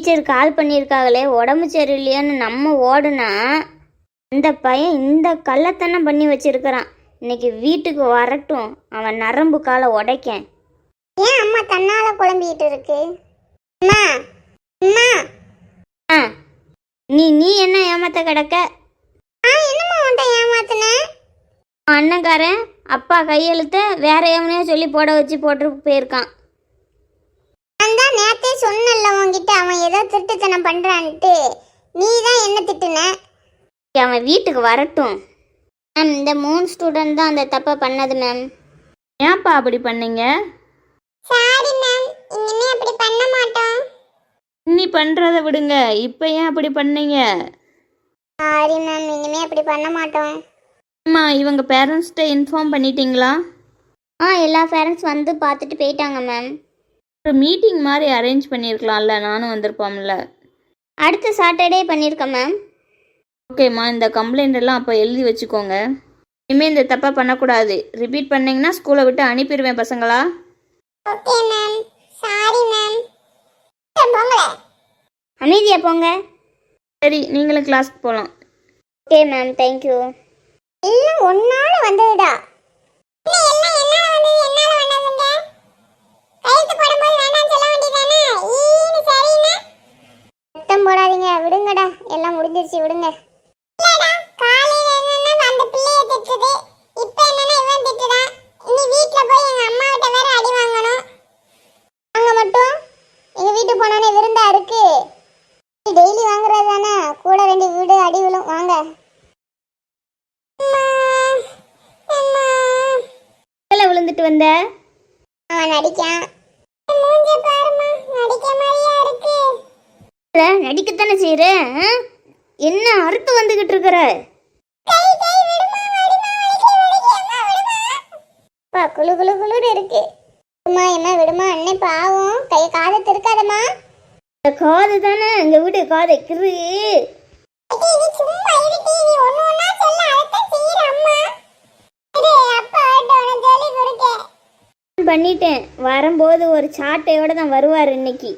Teacher கால் பண்ணியிருக்காங்களே உடம்பு சரியில்லையான்னு நம்ம ஓடுனா அந்த பையன் இந்த கள்ளத்தனம் பண்ணி வச்சிருக்கிறான். இன்னைக்கு வீட்டுக்கு வரட்டும், அவன் நரம்பு காலை உடைக்கேன். ஏன் அம்மா தன்னால குழம்பிட்டு இருக்கு? அம்மா அம்மா ஆ நீ என்ன ஏமாத்த கிடக்க? என்னம்மா உன்ட்ட ஏமாத்தினேன்? அண்ணன்காரன் அப்பா கையெழுத்த வேற எவனையோ சொல்லி போட்டு போயிருக்கான். நான் தான் நேத்தே சொன்னல உன்கிட்ட அவன் ஏதோ திருட்டுத்தனம் பண்றான்ட்டு. நீ தான் என்ன திட்டுன? அவன் வீட்டுக்கு வரட்டும். மேம், இந்த 3 ஸ்டூடெண்ட் தான் அந்த தப்பை பண்ணது மேம். ஏன்ப்பா அப்படி பண்ணீங்க? சாரி மேம், இனிமே அப்படி பண்ண மாட்டோம். நீ பண்ணுறதை விடுங்க, இப்போ ஏன் அப்படி பண்ணீங்க? சாரி மேம், இனிமே அப்படி பண்ண மாட்டோம். அம்மா, இவங்க பேரண்ட்ஸ்கிட்ட இன்ஃபார்ம் பண்ணிட்டீங்களா? எல்லா பேரண்ட்ஸ் வந்து பார்த்துட்டு போயிட்டாங்க மேம். ஒரு மீட்டிங் மாதிரி அரேஞ்ச் பண்ணியிருக்கலாம்ல, நானும் வந்திருப்போம்ல. அடுத்த சாட்டர்டே பண்ணியிருக்கேன் மேம். ஓகேம்மா, இந்த கம்ப்ளைண்ட் எல்லாம் அப்போ எழுதி வச்சுக்கோங்க. இனிமேல் இந்த தப்பை பண்ணக்கூடாது. ரிப்பீட் பண்ணிங்கன்னா ஸ்கூலை விட்டு அனுப்பிடுவேன் பசங்களா. Okay ma'am, sorry ma'am. போங்களே. அமைதியா போங்க. சரி, நீங்களும் கிளாஸ்க்கு போகலாம். Okay ma'am, thank you. எல்லாம் ஒன்னால வந்ததுடா. எல்லாம் என்னால வந்தது, என்னால வந்ததுங்க. கையெழுத்து போடும்போது வேண்டாம்னு சொல்ல வேண்டியதானே? ஈனு சரிண்ணா. சத்தம் போடாதீங்க, விடுங்கடா, எல்லாம் முடிஞ்சிருச்சு, விடுங்க. இல்லடா, காலையில என்னன்னா அந்த பிள்ளைய திட்டுது, இப்போ என்னன்னா இவன் திட்டுறான். இனி வீட்ல போய் எங்க அம்மா கிட்ட வேற அடி வாங்கணும். அங்க மட்டும் எங்க வீட்டுக்கு போனோடனே விருந்தா இருக்கு. டெய்லி வாங்குறது தானே, கூட 2 வீடு அடி விழும். வாங்க. விழுந்துட்டு வந்த அவன் நடிக்கான். மூஞ்ச பாருமா, நடிக்க மாதிரியா இருக்கு. நடிக்கத்தானே செய்யற. என்ன அறுத்து வந்துகிட்டு இருக்கிற? குளு குளு குளுன்னு இருக்கு. அம்மா என்ன விடுமா, அண்ணே பாவம், கை காலத்து இருக்காதம்மா. காது தானே எங்க வீட்டு காதை கிரு. பண்ணிட்டேன். வரும்போது ஒரு சாட்டையோட தான் வருவார் இன்னைக்கு.